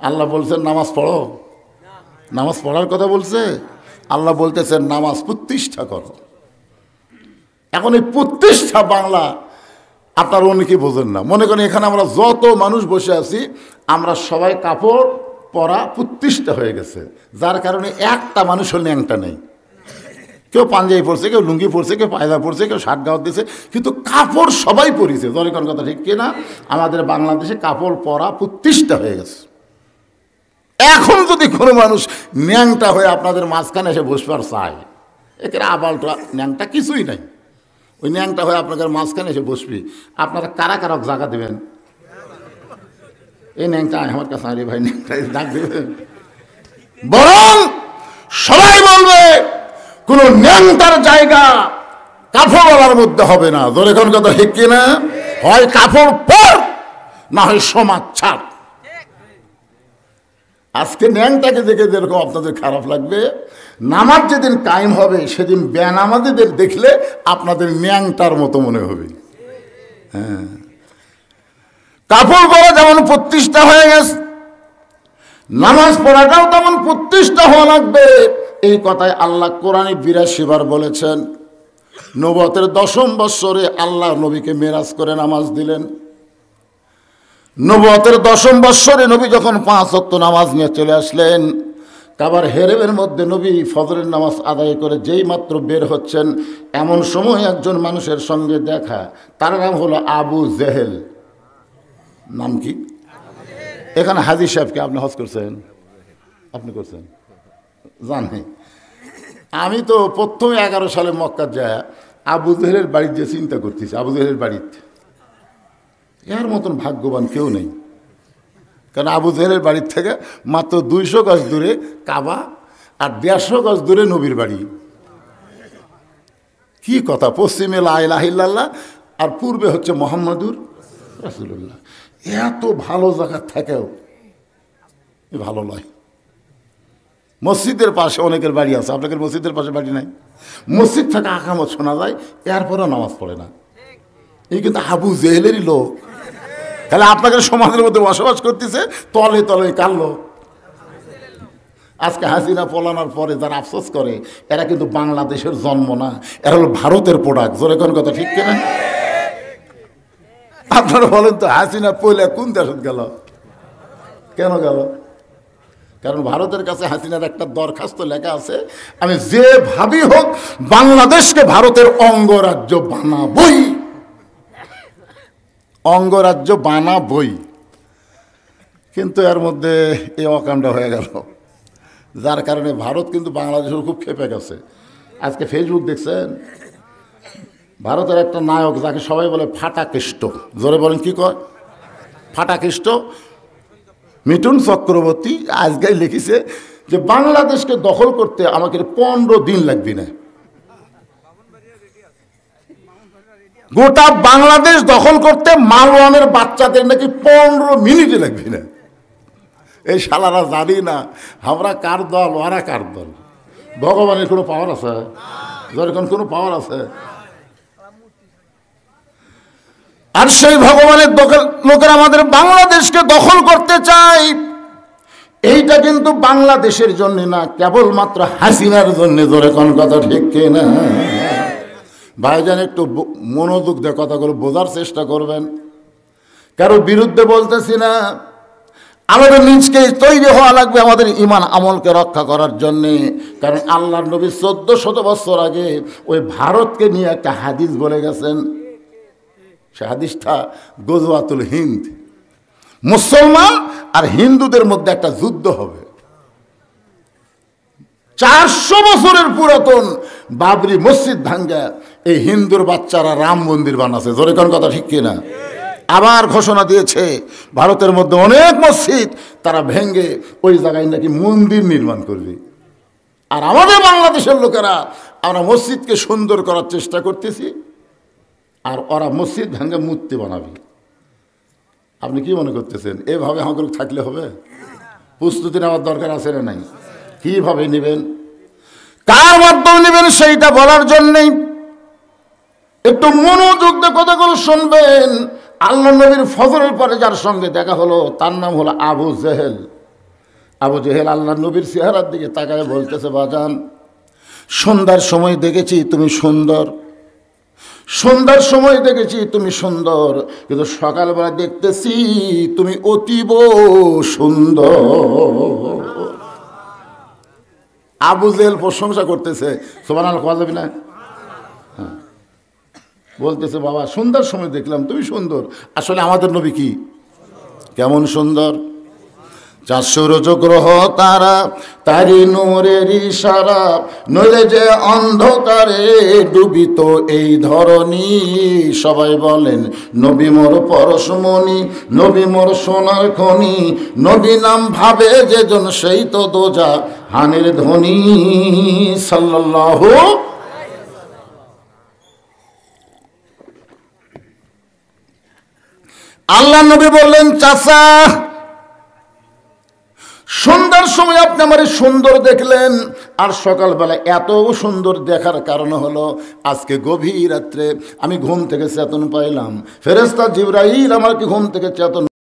S1: আল্লাহ বলছেন নামাজ পড়ো, নামাজ পড়ার কথা বলছে। আল্লাহ বলতেছেন নামাজ প্রতিষ্ঠা করো। এখন এই প্রতিষ্ঠা বাংলা আপনার অনেকে বোঝেন না। মনে করেন এখানে আমরা যত মানুষ বসে আছি, আমরা সবাই কাপড় পরা প্রতিষ্ঠা হয়ে গেছে, যার কারণে একটা মানুষের ন্যাংটা নেই। কেউ পাঞ্জাবি পরছে, কেউ লুঙ্গি পরছে, কেউ পায়দা পরছে, কেউ শার্ট গাউত দিছে, কিন্তু কাপড় সবাই পরিছে। জনগণ কথা ঠিক কিনা? আমাদের বাংলাদেশে কাপড় পরা প্রতিষ্ঠা হয়ে গেছে। এখন যদি কোনো মানুষ ন্যাংটা হয়ে আপনাদের মাঝখানে এসে বসবার চায়, এখানে আবালটা ন্যাংটা কিছুই নাই, ওই ন্যাংটা হয়ে আপনাদের মাঝখানে এসে বসবি, আপনারা কারা কারা জায়গা দেবেন? এই ন্যাংটা আমার কাছে আরে ভাই ন্যাংটা ডাক দেবেন? বরং সবাই বলবে কোনো ন্যাংটার জায়গা কাপড়ওয়ালার মধ্যে হবে না। ধরে কোন কথা ঠিক কিনা? হয় কাপড় পর, না হয় সমাজ ছাড়। আজকে ন্যাংটাকে দেখে যেরকম আপনাদের খারাপ লাগবে, নামাজ যেদিন কায়েম হবে সেদিন বেনামাজিদের দেখলে আপনাদের ন্যাংটার মতো মনে হবে। হ্যাঁ, কাপড় পরা যেমন প্রতিষ্ঠা হয়ে গেছে, নামাজ পড়াটাও তেমন প্রতিষ্ঠা হওয়া লাগবে। এই কথায় আল্লাহ কোরআনে 82 বার বলেছেন। নবুয়তের 10ম বৎসরে আল্লাহ নবীকে মেরাজ করে নামাজ দিলেন। নবুয়তের 10ম বৎসরে নবী যখন 5 ওয়াক্ত নামাজ নিয়ে চলে আসলেন, কাবার হেরেমের মধ্যে নবী ফজরের নামাজ আদায় করে যেই মাত্র বের হচ্ছেন, এমন সময় একজন মানুষের সঙ্গে দেখা। তার নাম হলো আবু জেহেল। নাম কি? এখানে হাজী সাহেবকে আপনি হজ করছেন? আপনি করছেন? জানি। আমি তো প্রথমে 11 সালে মক্কা যায় আবু জেহেলের বাড়ির যে চিন্তা করতেছি, আবু জেহেলের বাড়িতে এর মতন ভাগ্যবান কেউ নেই। কারণ আবু জেহেলের বাড়ির থেকে মাত্র 200 গজ দূরে কাবা, আর 150 গজ দূরে নবীর বাড়ি। কি কথা! পশ্চিমে লা ইলাহা ইল্লাল্লাহ আর পূর্বে হচ্ছে মুহাম্মাদুর রাসূলুল্লাহ। এত ভালো জায়গা থেকেও ভালো নয়। মসজিদের পাশে অনেকের বাড়ি আছে, আপনাদের মসজিদের পাশে বাড়ি নাই। মসজিদ থেকে আকামত শোনা যায়, এরপরেও নামাজ পড়ে না। এই কিন্তু আবু জেহেলেরই লোক। তাহলে আপনাদের সমাজের মধ্যে বসবাস করতেছে, তলে তলে কার লোক? আজকে হাসিনা পলানোর পরে যারা আফসোস করে, এরা কিন্তু বাংলাদেশের জন্ম না, এরা হলো ভারতের প্রোডাক্ট। জোরে কোন কথা ঠিক কিনা? আপনারা বলেন তো, হাসিনা পয়লা কোন দেশত গেল? কেন গেল? কারণ ভারতের কাছে হাসিনার একটা দরখাস্ত লেখা আছে, আমি যেভাবেই হোক বাংলাদেশকে ভারতের অঙ্গরাজ্য বানাবই, অঙ্গরাজ্য বানাবই। কিন্তু এর মধ্যে এই অকাণ্ড হয়ে গেল, যার কারণে ভারত কিন্তু বাংলাদেশের খুব ক্ষেপে গেছে। আজকে ফেসবুক দেখছেন, ভারতের একটা নায়ক যাকে সবাই বলে ফাটাকেষ্ট, জোরে বলেন কি কয়? ফাটাকেষ্ট। মিঠুন চক্রবর্তী আজকেই লিখেছে যে বাংলাদেশকে দখল করতে আমাকে 15 দিন লাগবে না, গোটা বাংলাদেশ দখল করতে মালওয়ানের বাচ্চাদের নাকি 15 মিনিটে লাগবে না। এই শালারা জানি না আমরা কার দল, ওরা কার দল। ভগবানের কোনো পাওয়ার আছে? যখন কোনো পাওয়ার আছে? আর সেই ভগবানের লোকেরা আমাদের বাংলাদেশকে দখল করতে চায়। এইটা কিন্তু বাংলাদেশের জন্য না, কেবলমাত্র হাসিনার জন্য। জোরে কোন কথা ঠিক কিনা? ভাইজান একটু মনোযোগ দিয়ে কথাগুলো বোঝার চেষ্টা করবেন। কারো বিরুদ্ধে বলতেছি না, আমাদের নিজকে তৈরি হওয়া লাগবে আমাদের ঈমান আমলকে রক্ষা করার জন্যে। কারণ আল্লাহর নবী 1400 বছর আগে ওই ভারতকে নিয়ে একটা হাদিস বলে গেছেন। সে হাদিসটা গজওয়াতুল হিন্দ, মুসলমান আর হিন্দুদের মধ্যে একটা যুদ্ধ হবে। 400 বছরের পুরাতন বাবরি মসজিদ ভাঙ্গা এই হিন্দুর বাচ্চারা রাম মন্দির বানাচ্ছে। জোরে কোন কথা ঠিক কিনা? আবার ঘোষণা দিয়েছে ভারতের মধ্যে অনেক মসজিদ তারা ভেঙ্গে ওই জায়গায় নাকি মন্দির নির্মাণ করবে। আর আমাদের বাংলাদেশের লোকেরা আমরা মসজিদকে সুন্দর করার চেষ্টা করতেছি, আর ওরা মসজিদ ভেঙ্গে মূর্তি বানাবে। আপনি কি মনে করতেছেন এভাবে আমাকে থাকলে হবে? প্রস্তুতি নেওয়ার দরকার আছে না নাই? কিভাবে নেবেন, কার মাধ্যমে নেবেন সেইটা বলার জন্যেই একটু মনোযোগ দিয়ে কথাগুলো শুনবেন। আল্লাহ নবীর ফজরের পরে যার সঙ্গে দেখা হলো তার নাম হলো আবু জেহেল। আবু জেহেল আল্লাহ নবীর চেহারার দিকে তাকায় বলতেছে, বাজান সন্ধ্যার সময় দেখেছি তুমি সুন্দর, সন্ধ্যার সময় দেখেছি তুমি সুন্দর, কিন্তু সকালবেলা দেখতেছি তুমি অতীব সুন্দর। আবু জেহেল প্রশংসা করতেছে, সুবহানাল্লাহ কোয়া যাবে না? হ্যাঁ, বলতেছে বাবা সন্ধ্যার সময় দেখলাম তুমি সুন্দর। আসলে আমাদের নবী কি কেমন সুন্দর? 400 গ্রহ তারা তারি নূরের ইশারা, নইলে যে অন্ধকারে ডুবিত এই ধরনী। সবাই বলেন নবী মোর পরশমণি, নবী মোর সোনার খনি, নবী নাম ভাবে যেজন সেই তো দোজা হানের ধ্বনি। সাল্লাল্লাহু। আল্লাহ নবী বললেন, চাচা সন্ধ্যার সময় আপনি আমার সুন্দর দেখলেন, আর সকালবেলা এত সুন্দর দেখার কারণ হলো আজকে গভীর রাত্রে আমি ঘুম থেকে চেতন পাইলাম, ফেরেশতা জিবরাইল আমাকে ঘুম থেকে চেতন